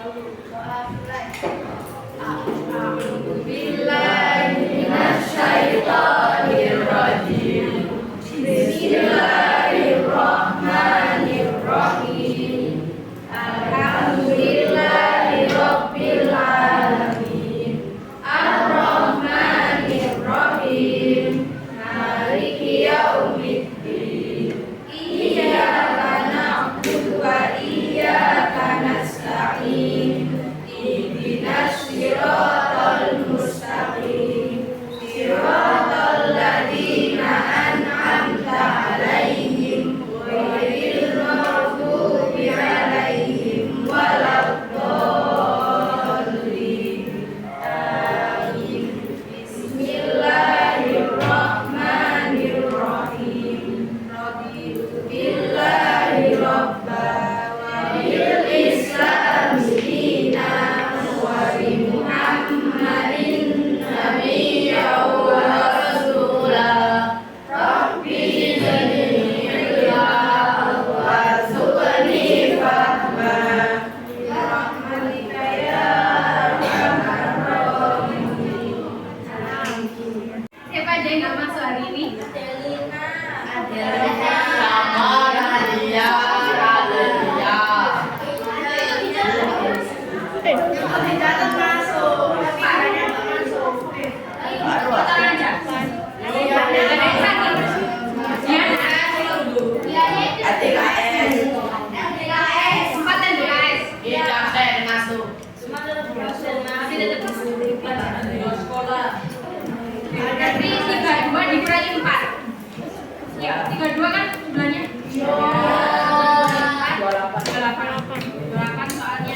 Bismillahirrahmanirrahim. Alhamdulillahirabbil alamin. Ar-Rahmanir-Rahim. Maliki yaumiddin. Iyyaka na'budu wa iyyaka nasta'in. Ihdinas siratal mustaqim. Siratal ladzina an'amta 'alaihim ghairil maghdubi 'alaihim waladdallin. Amin. Bismillahirrahmanirrahim. Raditu billahi rabba wa bil islami dinan wa bi Muhammadin nabiyyan wa rasulah. Rabbi zidni ilma warzuqni fahma. Birahmatika ya arhamar rahimin. Siapa aja yang nggak masuk hari ini? Adelina. Dicatat masuk. Parahnya nggak masuk. Foto aja. Ada yang sakit? Empat dan BKS. Masih tetap masuk. Berarti 32 dikurangi 4. Ya, 32 kan jumlahnya? 28 soalnya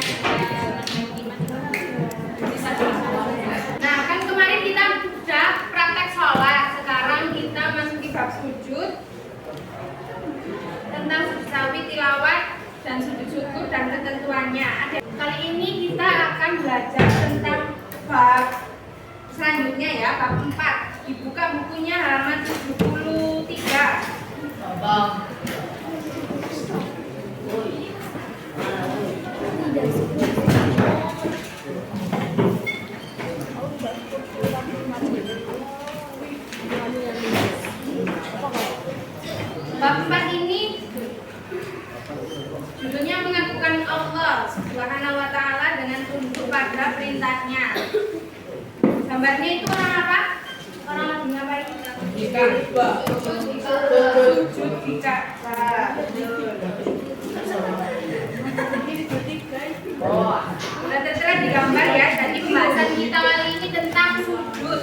Nah, kan kemarin kita udah praktek sholat. Sekarang kita masuki bab sujud, tentang sujud sahwi, tilawat, dan sujud syukur dan ketentuannya. Kali ini kita akan belajar tentang bab selanjutnya ya, bab 4. Dibuka bukunya halaman 73. Bab 4 ini judulnya mengakukan Allah Subhanahu wa Ta'ala dengan tunduk pada perintahnya. Gambarnya itu orang apa? Orang lagi ngapain? Sujud di Ka'bah. Sudah tertera di gambar ya. Jadi pembahasan kita kali ini tentang sujud.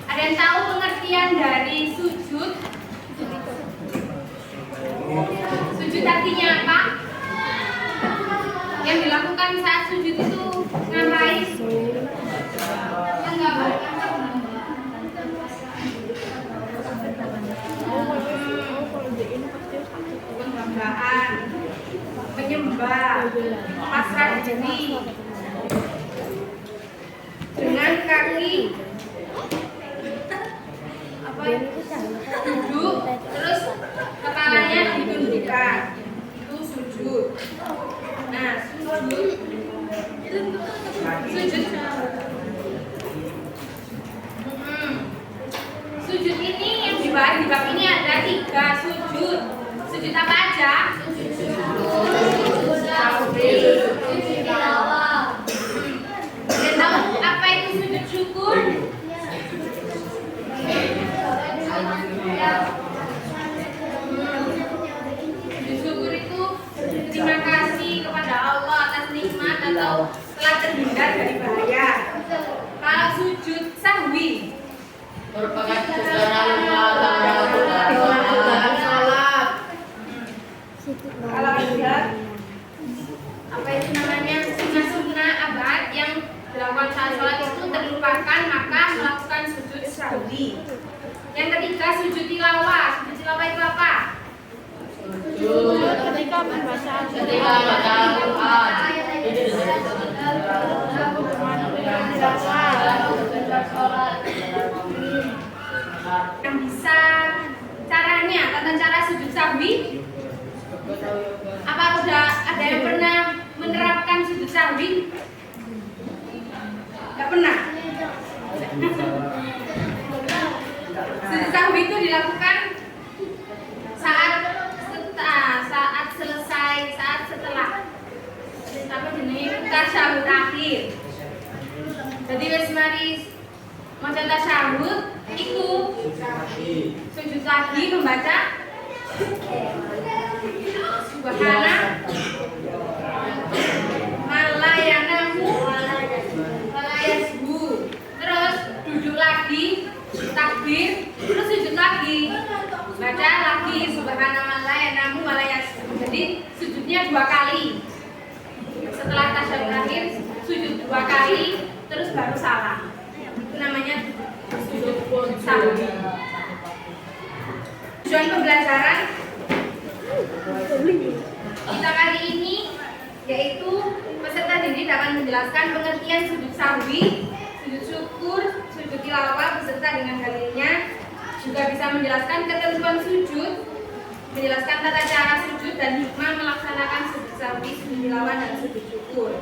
Ada yang tahu pengertian dari sujud? Sujud artinya apa? Yang dilakukan saat sujud itu ngapain? Penghambaan, menyembah, pasrah diri dengan kaki duduk, terus kepalanya ditundukkan, itu sujud. Nah, sujud sujud ini yang dibahas di bab ini ada 3 sujud. Sujud apa aja? Sujud sahwi, sujud tilawah. Kalian tahu apa itu sujud syukur? Sujud syukur itu terima kasih kepada Allah atas nikmat atau telah terhindar dari bahaya. Kalau sujud sahwi Merupakan salat. Kalau ada apa itu namanya sunnah-sunnah abad yang dilakukan saat sholat itu terlupakan, maka melakukan sujud sahwi. Yang ketiga sujud tilawah. Sujud tilawah itu apa? Ketika membaca Al-Quran. Yang bisa caranya, tata cara sujud sahwi. Apa udah ada yang pernah menerapkan sujud sahwi? apa jenenge tasyahud akhir. Jadi wis mari maca tasyahud iku sujud lagi membaca subhana malayanahu walayasbu. Terus duduk lagi takbir, terus sujud lagi baca lagi subhana malayanahu walayasbu. Jadi sujudnya 2 kali. Setelah tasyahud akhir sujud 2 kali terus baru salam. Itu namanya sujud sahwi. Tujuan pembelajaran kita kali ini yaitu peserta didik dapat menjelaskan pengertian sujud sahwi, sujud syukur, sujud tilawah beserta dengan dalilnya, juga bisa menjelaskan ketentuan sujud, menjelaskan tata cara sujud dan hikmah melaksanakan sujud sahwi, sujud tilawah dan sujud syukur.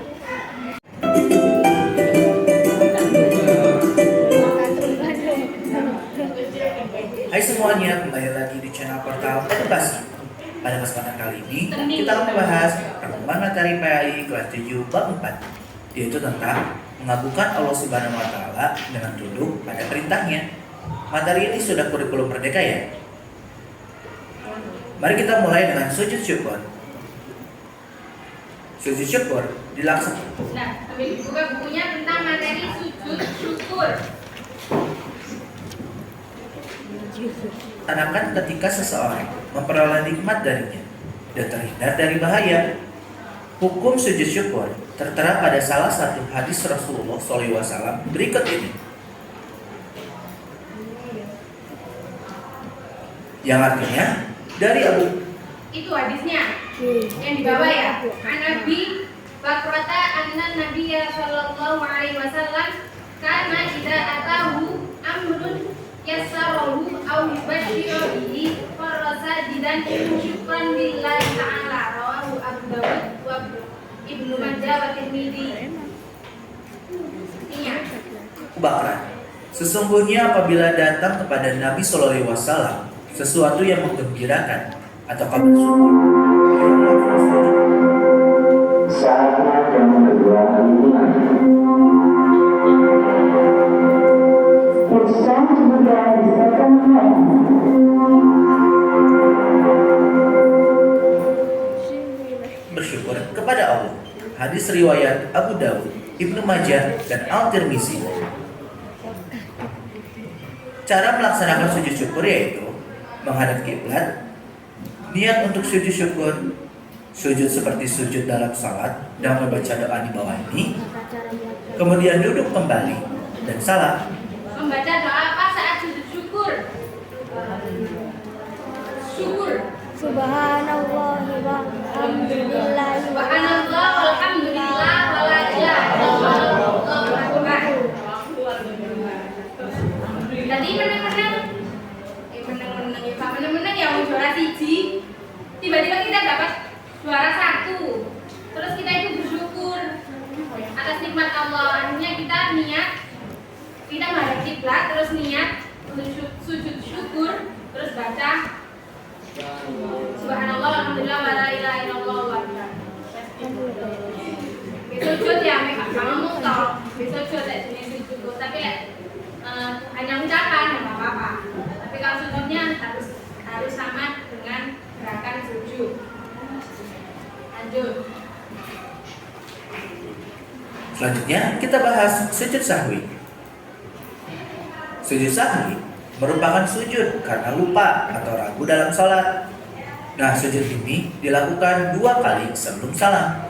Hai semuanya, kembali lagi di channel portal edukasi. Pada kesempatan kali ini, kita akan membahas perkembangan materi PAI kelas 7 bab 4, yaitu tentang mengabulkan Allah Subhanahu wa Ta'ala dengan tunduk pada perintahnya. Materi ini sudah kurikulum merdeka ya. Mari kita mulai dengan sujud syukur. Sujud syukur dilaksanakan. Nah, sambil dibuka bukunya tentang materi sujud syukur. Tanakan ketika seseorang memperoleh nikmat darinya dan terhindar dari bahaya. Hukum sujud syukur tertera pada salah satu hadis Rasulullah SAW berikut ini. Yang artinya dari Abu. Itu hadisnya yang di bawah ya. An Nabi Bakrata anna Nabiya sallallahu alaihi wasallam kana idza atahu amrun yassarahu aw yubashshiru bihi farasa jidan syukran lillahi ta'ala. Rawahu Abu Dawud wa Ibnu Majah wa Tirmidzi. Artinya Bakran. Sesungguhnya apabila datang kepada Nabi SAW sesuatu yang menggembirakan atau kabar syukur, saatnya yang kedua hubungan. It's time to begin the second hand. bersyukur kepada Allah. Hadis riwayat Abu Dawud, Ibnu Majah, dan Al-Tirmizi. Cara melaksanakan sujud syukur yaitu menghadap kiblat, niat untuk sujud syukur, sujud seperti sujud dalam salat dan membaca doa di bawah ini, kemudian duduk kembali dan salam. membaca doa apa saat sujud syukur? Syukur. Subhanallah walhamdulillah. Subhanallah walhamdulillah wala ilaha illallah. Tadi menang-menang. Menang-menang ya Pak, menang-menang ya mau juara siji. Tiba-tiba kita dapat juara 1. Terus kita itu bersyukur atas nikmat Allah. Akhirnya kita niat, kita menghadap kiblat, terus niat untuk sujud syukur, terus baca Subhanallah alhamdulillah wala ilaha illallah wa besok sujud ya mereka ngomong toh besok sujud ya jenis sujud tapi hanya ucapan ya nggak apa-apa tapi kalau sujudnya harus sama dengan gerakan sujud. Lanjut. Selanjutnya kita bahas sujud sahwi. Sujud sahwi merupakan sujud karena lupa atau ragu dalam sholat. Nah, sujud ini dilakukan 2 kali sebelum salam.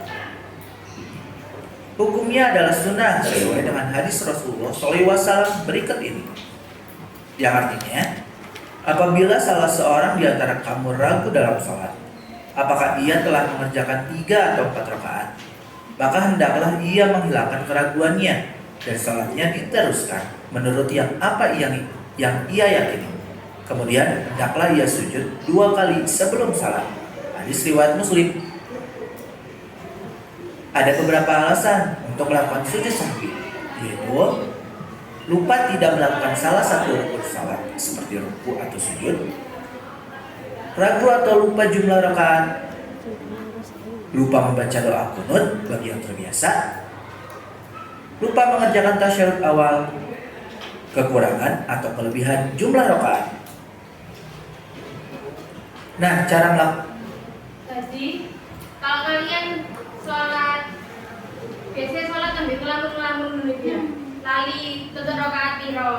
Hukumnya adalah sunnah sesuai dengan hadis Rasulullah SAW berikut ini. Yang artinya, apabila salah seorang di antara kamu ragu dalam sholat, apakah ia telah mengerjakan 3 atau 4 rakaat, maka hendaklah ia menghilangkan keraguannya dan sholatnya diteruskan menurut yang ia yakini. Kemudian hendaklah ia sujud 2 kali sebelum salam. Hadis riwayat Muslim. Ada beberapa alasan untuk melakukan sujud sahwi, yaitu lupa tidak melakukan salah satu rukun salat seperti ruku atau sujud, ragu atau lupa jumlah rakaat, lupa membaca doa kunut bagi yang terbiasa, lupa mengerjakan tasyahud awal, kekurangan atau kelebihan jumlah rakaat. Nah, cara melakukan. Jadi kalau kalian sholat, biasanya sholat sambil ngelamun dulu ya, lali tutup rakaat piro.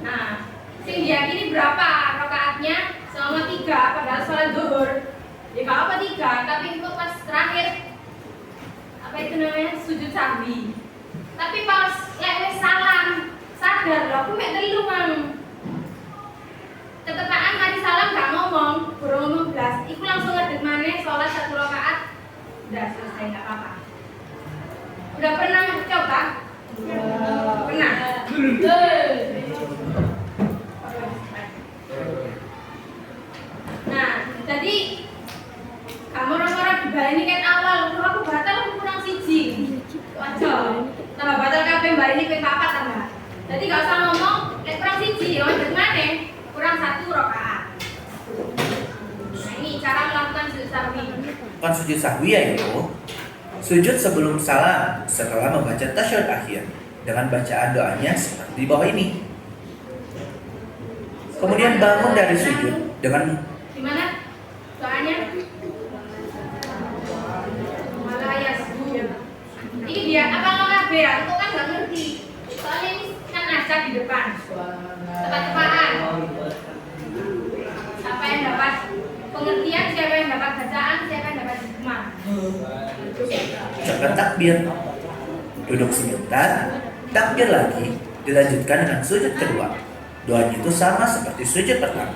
Nah, sing diyakini berapa rakaatnya selama 3, padahal sholat zuhur. Ya gak apa 3, tapi kok pas terakhir apa itu namanya sujud sahwi. Tapi pas lewat salam sadar loh, aku mek 3 mang. Ketepaan mari salam gak ngomong, baru ngomong blas. Iku langsung ngadeg maneh sholat 1 rakaat. Udah selesai, gak apa-apa. Udah pernah coba? Pernah. Nah, jadi kamu orang-orang dibaleni kan awal, kalau aku batal aku kurang siji. Wajar. Tambah batal kabeh baleni ping 4 tambah. Jadi gak usah ngomong, lek kurang siji ya ngadeg maneh. Kurang 1 rakaat. Nah, ini cara melakukan sujud sahwi. Bukan sujud sahwi yaitu sujud sebelum salam setelah membaca tasyahud akhir dengan bacaan doanya seperti di bawah ini. Kemudian bangun dari sujud dengan Gimana doanya? Malah ya ini dia apa lo kabeh ya? Itu kan nggak ngerti. Soalnya ini kan acak di depan. Tepat-tepatan. Siapa yang dapat pengertian, siapa yang dapat bacaan, siapa yang dapat hikmah. ucapan takbir, duduk sebentar, takbir lagi, dilanjutkan dengan sujud kedua. Doanya itu sama seperti sujud pertama.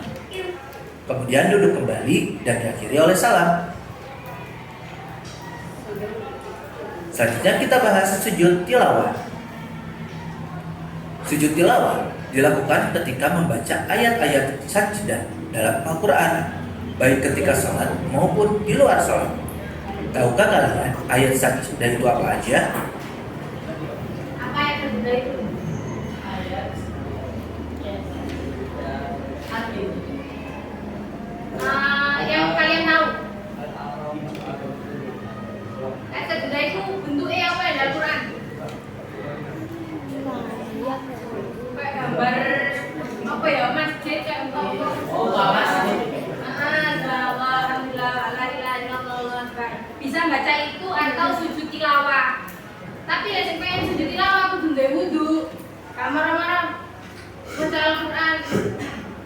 Kemudian duduk kembali dan diakhiri oleh salam. Selanjutnya kita bahas sujud tilawah. Sujud tilawah dilakukan ketika membaca ayat-ayat sajdah dalam Al-Quran, baik ketika sholat maupun di luar sholat. Tahukah kalian ayat sajdah itu apa aja? Apa yang berbeda itu? Yang kalian tahu? Ayat sajdah itu bentuknya apa ya dalam Quran? Kayak gambar apa ya, masjid kayak apa? masjid. Alhamdulillah, la ilaha illallah, Allahu akbar. Bisa baca itu atau sujud tilawah. Tapi ya sing pengen sujud tilawah kudu duwe wudu. Kamar-kamar baca Al-Qur'an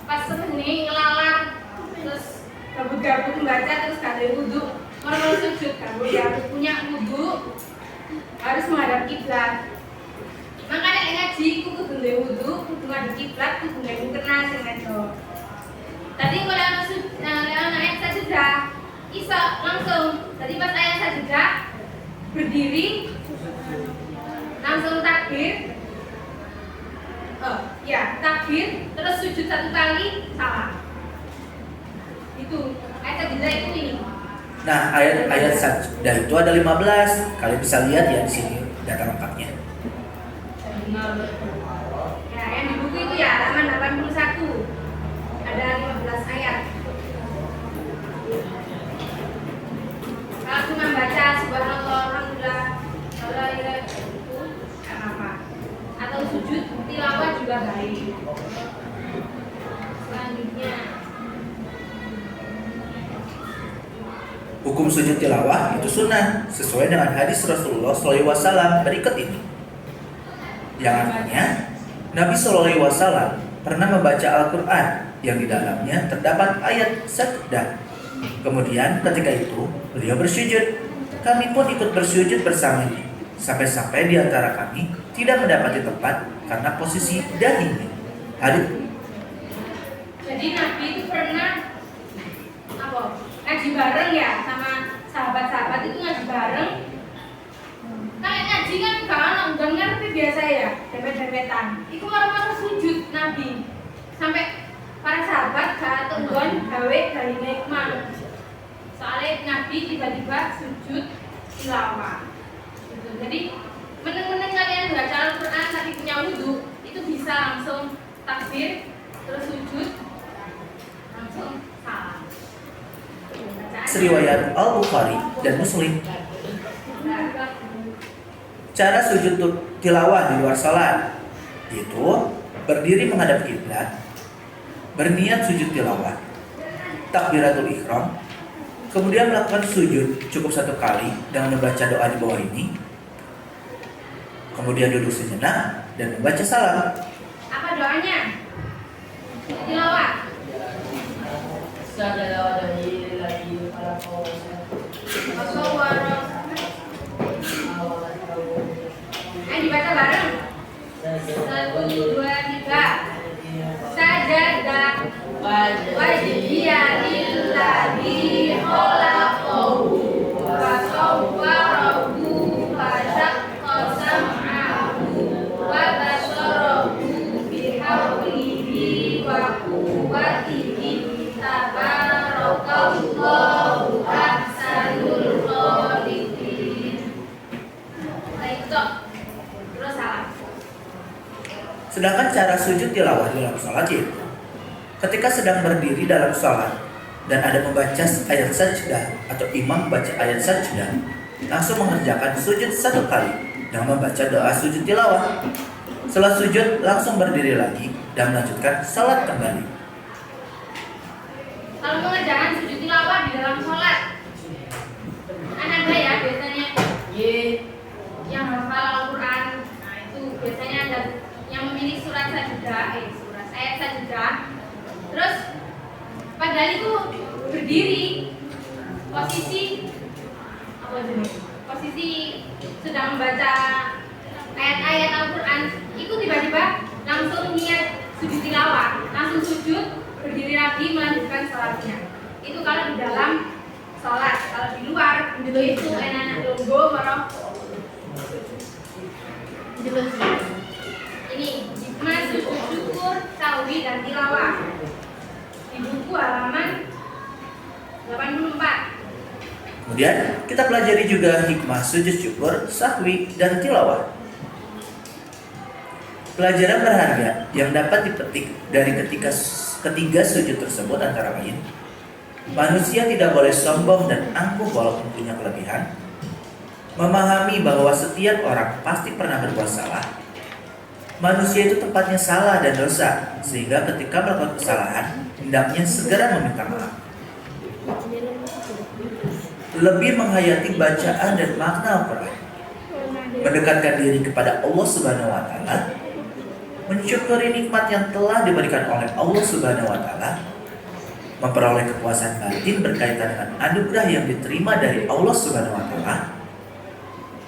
pas seneng ngelalar terus gabut-gabut membaca terus gak ada wudu. Mau sujud kamu ya punya wudu harus menghadap kiblat. Makanya ngaji kudu duwe wudu, kudu ngadep kiblat, kudu ngene kena sing wedok. Tadi kalau ayat sajdah bisa langsung. Tadi pas ayat sajdah berdiri langsung takbir. Takbir terus sujud 1 kali salam. Itu ayat sajdah itu ini. Nah, ayat-ayat sajdah itu ada 15. Kalian bisa lihat ya di sini data lengkapnya. Ya, yang di buku itu ya halaman 81. Ada 15 ayat. Kalau cuma baca subhanallah, alhamdulillah, la ilaha illallah itu enggak apa-apa. Atau sujud tilawah juga baik. Selanjutnya Hukum sujud tilawah itu sunnah sesuai dengan hadis Rasulullah SAW berikut ini. Yang artinya Nabi SAW pernah membaca Al-Quran yang di dalamnya terdapat ayat sajdah. Kemudian ketika itu beliau bersujud. Kami pun ikut bersujud bersamanya. Sampai-sampai di antara kami tidak mendapati tempat karena posisi dahinya. Hadis. jadi Nabi itu pernah ngaji bareng ya sama sahabat-sahabat itu ngaji bareng. Kalian ngaji kan kalau nggak ngerti biasa ya, dempet-dempetan. Itu orang-orang sujud Nabi sampai para sahabat gak tungguan gawe dari nikmat. Soalnya Nabi tiba-tiba sujud tilawah. Gitu. Jadi meneng-meneng kalian baca Al-Quran tapi punya wudu itu bisa langsung takbir terus sujud langsung salam. Bacaan Riwayat Al-Bukhari dan Muslim. Cara sujud tilawah di luar salat itu berdiri menghadap kiblat, berniat sujud tilawah, takbiratul ihram, kemudian melakukan sujud cukup 1 kali dengan membaca doa di bawah ini, kemudian duduk sejenak dan membaca salam. Apa doanya? Tilawah. Ayo dibaca bareng. 1, 2, 3. Sajadah wajhiya lillahi khalaqahu wa sawwarahu wa syaqqa sam'ahu wa basarahu bihawlihi wa quwwatihi tabarakallahu ahsanul khaliqin. Baik, terus salam. Sedangkan cara sujud tilawah dalam salat yaitu ketika sedang berdiri dalam salat dan ada membaca ayat sajdah atau imam baca ayat sajdah, langsung mengerjakan sujud 1 kali dan membaca doa sujud tilawah. Setelah sujud langsung berdiri lagi dan melanjutkan salat kembali. Kalau mengerjakan sujud tilawah di dalam sholat, ada ya biasanya yang hafal Al-Quran. Nah itu biasanya ada yang memilih surat sajdah, ayat sajdah. Terus padahal itu berdiri posisi sedang membaca ayat-ayat Al-Quran, itu tiba-tiba langsung niat sujud tilawah, langsung sujud, berdiri lagi melanjutkan sholatnya. Itu kalau di dalam sholat. Kalau di luar itu enak-enak logo marah. Ini hikmah sujud syukur, sahwi dan tilawah di buku halaman 84. Kemudian kita pelajari juga hikmah sujud syukur, sahwi dan tilawah. Pelajaran berharga yang dapat dipetik dari ketiga sujud tersebut antara lain: manusia tidak boleh sombong dan angkuh walaupun punya kelebihan, memahami bahwa setiap orang pasti pernah berbuat salah, manusia itu tempatnya salah dan dosa, sehingga ketika melakukan kesalahan hendaknya segera meminta maaf, lebih menghayati bacaan dan makna Al-Quran, mendekatkan diri kepada Allah Subhanahu wa Ta'ala, mensyukuri nikmat yang telah diberikan oleh Allah Subhanahu wa Ta'ala, memperoleh kepuasan batin berkaitan dengan anugerah yang diterima dari Allah Subhanahu wa Ta'ala,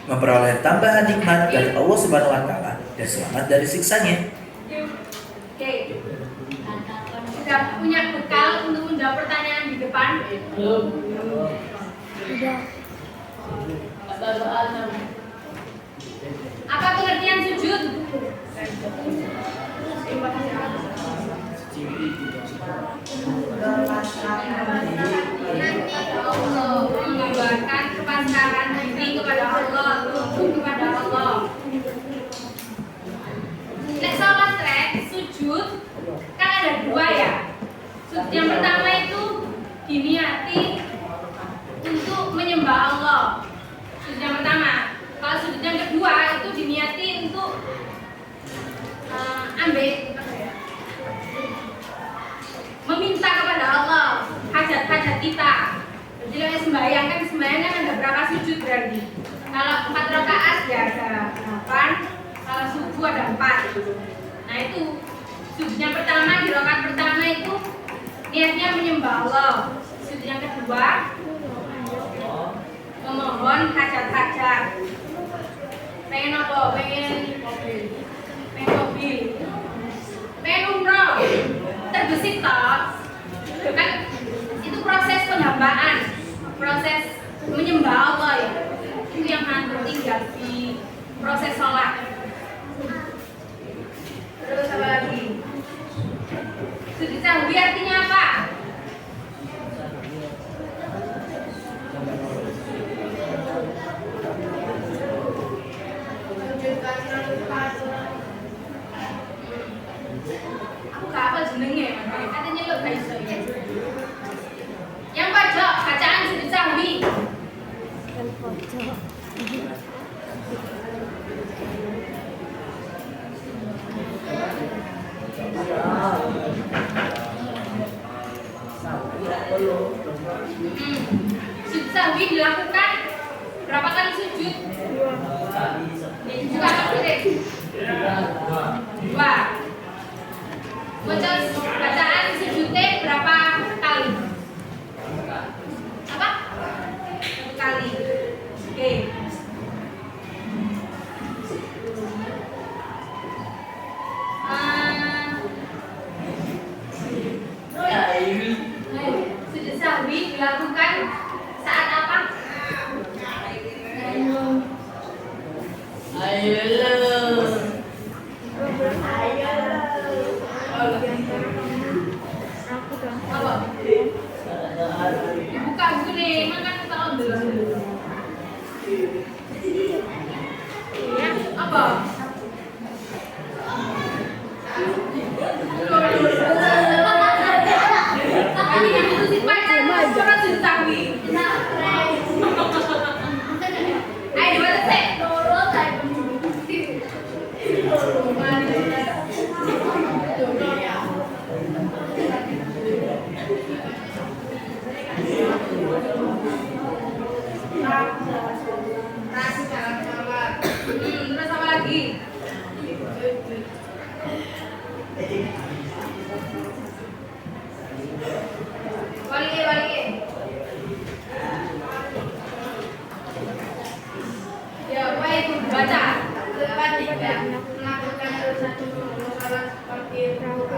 memperoleh tambahan nikmat dari Allah Subhanahu wa Ta'ala, dan selamat dari siksanya. Oke. Sudah punya bekal untuk menjawab pertanyaan di depan? Sudah. Apa pengertian sujud? Allah menggambarkan kepasrahan diri kepada Allah, tunduk kepada Allah. Nek salat rek sujud kan ada 2 ya. Sujud yang pertama itu diniati untuk menyembah Allah. Sujud yang pertama. Kalau sujud yang kedua itu diniati untuk meminta kepada Allah hajat-hajat kita. Jadi kalau sembahyang kan ada berapa sujud berarti? Kalau 4 rakaat ya ada 8, kalau subuh ada 4. Nah itu sujud yang pertama, di rakaat pertama itu niatnya menyembah Allah. Sujud yang kedua memohon hajat-hajat. Pengen apa? Pengen mobil, pengen umroh, terbesit toh. Kan itu proses penghambaan, proses menyembah Allah ya. Itu yang penting di proses sholat. Terus apa lagi? Sujud sahwi artinya apa? Aku gak apa jenenge, katanya lo gak iso ya. Yang pojok bacaan sujud Juga apa sih? Dua. Bacaan sujudnya berapa kali? Apa? 1 kali. Oke. Sujud sahwi dilakukan saat apa? Apa? Dibuka buku nih, makan tahun dulu. Ya, apa? Tapi yang itu si pacar surat sujud sahwi. Ayo dibaca sih. Terus apa lagi? Balik. Ya, baik, baca. Lepas tidak melakukan sesuatu salah seperti ruku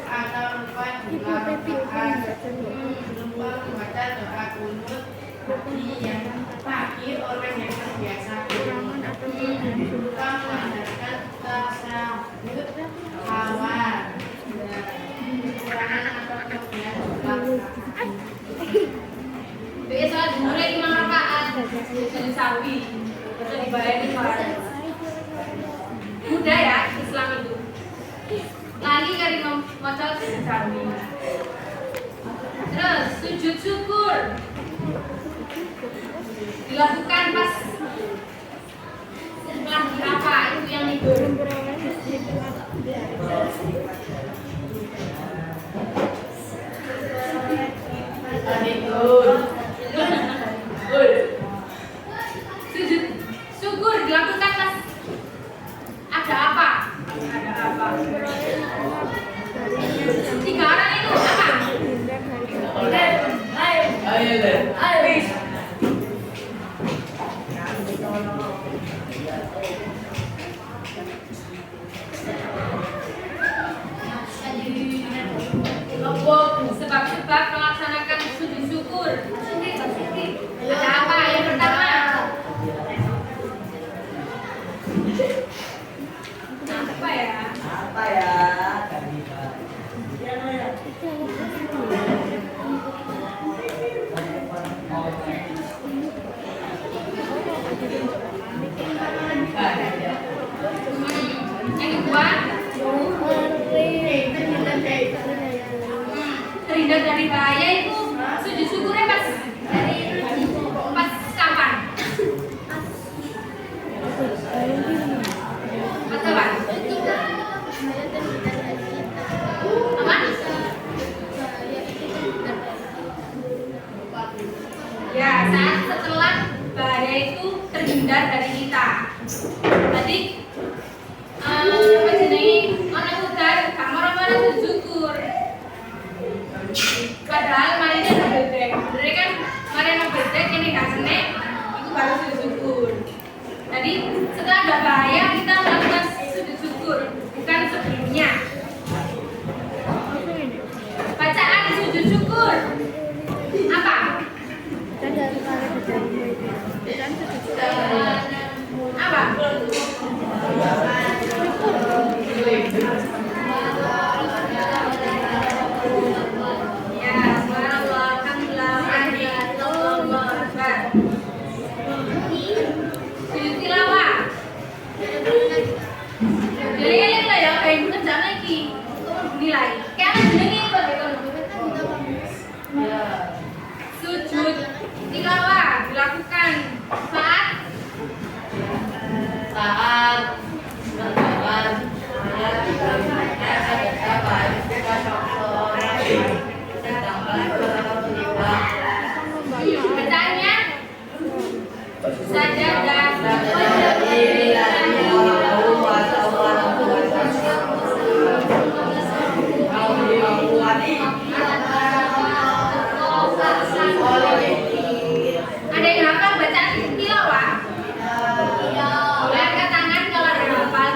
atau lupa dilakukan lupa membaca doa kunut bagi orang yang terbiasa lupa mengadakan tasawuf awal kekurangan atau kelebihan Besok mulai 5 rakaat sujud sahwi. Bisa dibayarin bareng. Mudah ya Islam itu. Lagi kali maca sujud sahwi. Terus sujud syukur dilakukan pas setelah apa itu yang libur. Sujud syukur dilakukan pas ada apa? Tiga orang itu apa? Ayo. Sebab-sebab melaksanakan sujud syukur. Ada apa? Yang pertama. Apa ya? Yang kedua, terhindar dari bahaya itu sujud syukurnya pas kapan? Pas kapan? Apa? Ya, saat setelah bahaya itu terhindar dari kita. Tadi jenenge ana udan kamar sujud syukur. Padahal marinya ada bedek. Bedek kan mari ana bedek ini gak seneng, itu baru sujud syukur. Jadi setelah ada bahaya kita melakukan sujud syukur, bukan sebelumnya. Bacaan sujud syukur apa? Apa? Ya, subhanallah, alhamdulillah, Allahu akbar. Sujud tilawah. Jadi kalian lah ya, kayak bukan jam lagi. Nilai. Kayak apa jenenge kok sujud tilawah dilakukan saat sajadah. Ada yang hafal bacaan tilawah? Boleh angkat tangan kalau ada yang hafal.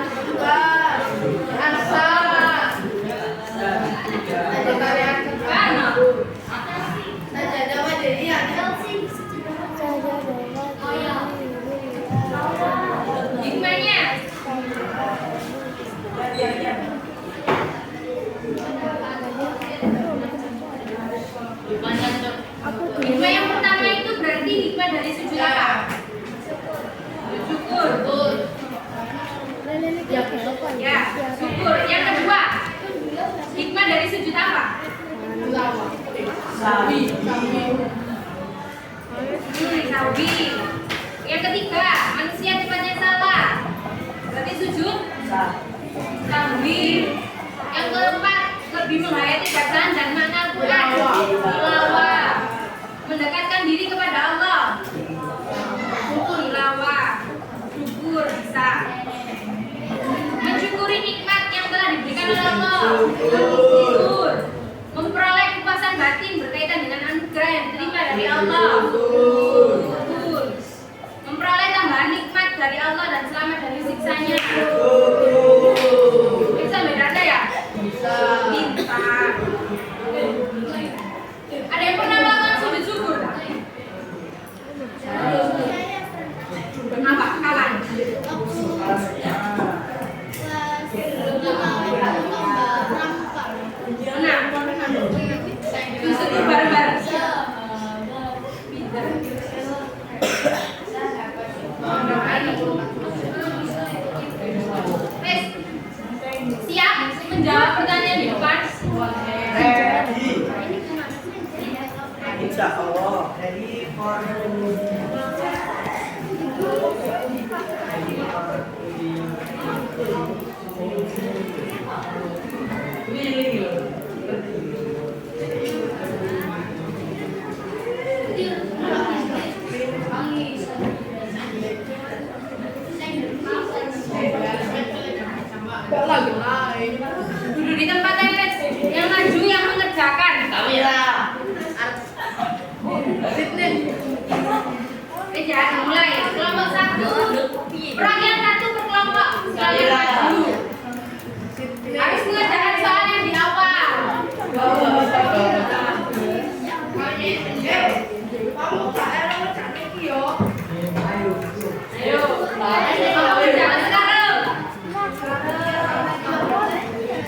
Hikmahnya hikmah yang pertama itu berarti hikmah dari sujud apa? Syukur. Ya, syukur. Yang kedua, hikmah dari sujud apa? Sawi. Yang ketiga, manusia cepatnya salah. Berarti sujud sawi. Yang keempat, lebih menghayati bacaan dan makna Al-Quran. Tilawah. Mendekatkan diri kepada Allah. Tilawah. Syukur bisa. Mensyukuri nikmat yang telah diberikan oleh Allah. Syukur. Memperoleh kepuasan batin berkaitan dengan anugerah yang diterima dari Allah. Syukur. Memperoleh tambahan nikmat dari Allah dan selamat dari siksanya. Bisa beda ya? Bisa. Ada yang pernah melakukan sujud syukur? Apa? Kapan? Syukur bareng-bareng. Siap menjawab pertanyaan di depan? Insya Allah. Duduk di tempat yang maju yang mengerjakan. Jangan mulai. Kelompok 1. Perwakilan 1 per kelompok. Sekalian maju. Harus mengerjakan soal yang di awal. Ayo. Kamu jangan sekarang.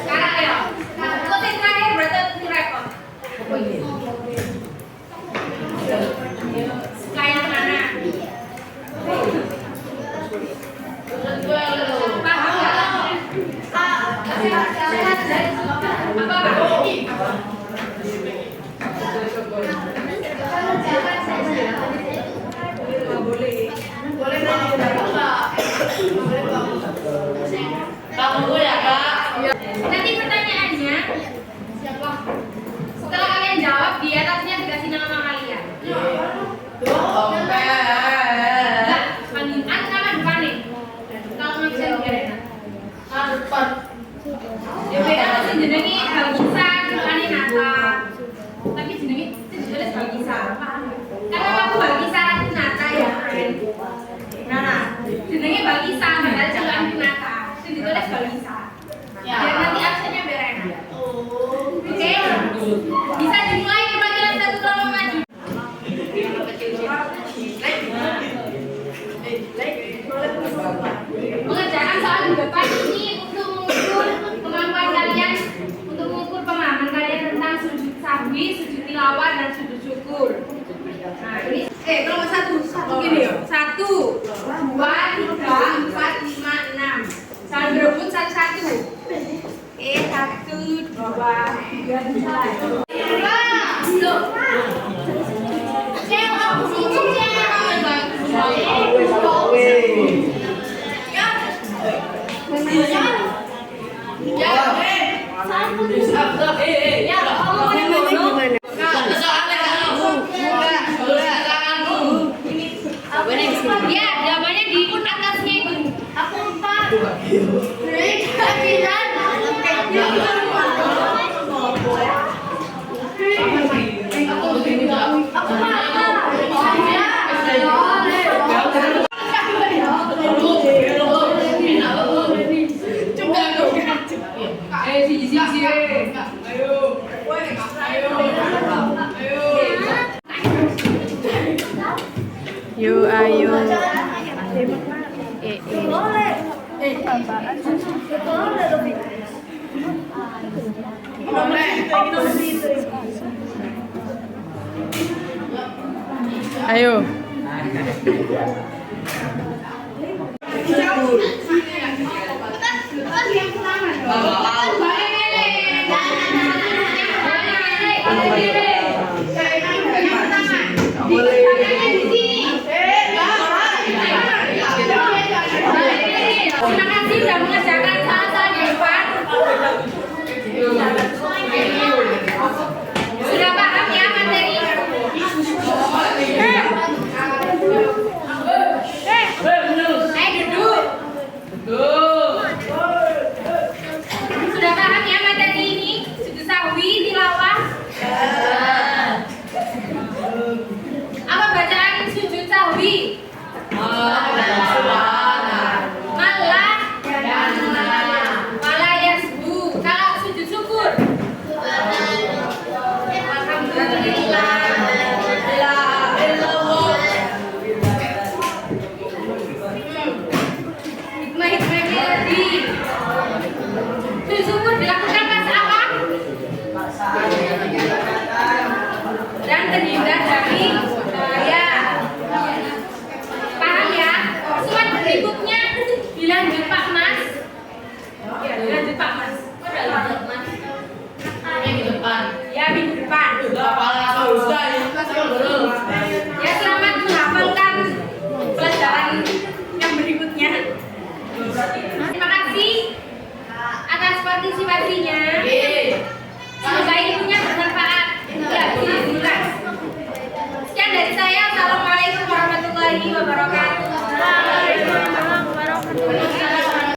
Sekarang ayo. Ikut yang terakhir berarti itu repot. Sekalian mana? Nanti pertanyaannya, setelah kalian jawab di atasnya dikasih nama kalian. Panggilan nama depan nih. Kalau nggak bisa biarin. Beda masih jenengi Balkisa, bukannya Nata. Tapi jenengi jelas Balkisa. Karena aku Balkisa Ratu Nata ya, friend. Nah, jenengi Balkisa, padahal jalan Nata. Itu ditulis Balkisa. Biar nanti absennya biar enak. Oke, bisa dimulai perwakilan 1 kelompok maju. Mengerjakan soal di depan ini untuk mengukur kemampuan kalian, untuk mengukur pemahaman kalian tentang sujud sahwi, sujud tilawah, dan sujud syukur. Nah ini, kelompok 1 gini yuk. 1, 2, 3, 4, 5, 6. Saling berebut 1-1. 1, 2, 3, mulai. Ya, jawabannya di atasnya itu. Aku lupa. Kebidan. Yuk, ayo. Ayo. Terima kasih sudah mengerjakan salah di depan. Sudah paham ya materi? Duduk. Sudah paham ya materi ini? Sujud sahwi tilawah. Apa bacaan sujud sahwi? Malah yasbu. Kalau sujud syukur, alhamdulillah. Hikmah-hikmahnya tadi. Sujud syukur dilakukan pas apa? Dan terhindar dari bahaya. Paham ya? Surat berikutnya dilanjut Pak Mas. Ya, dilanjut Pak Mas. Minggu depan. Ya, minggu depan.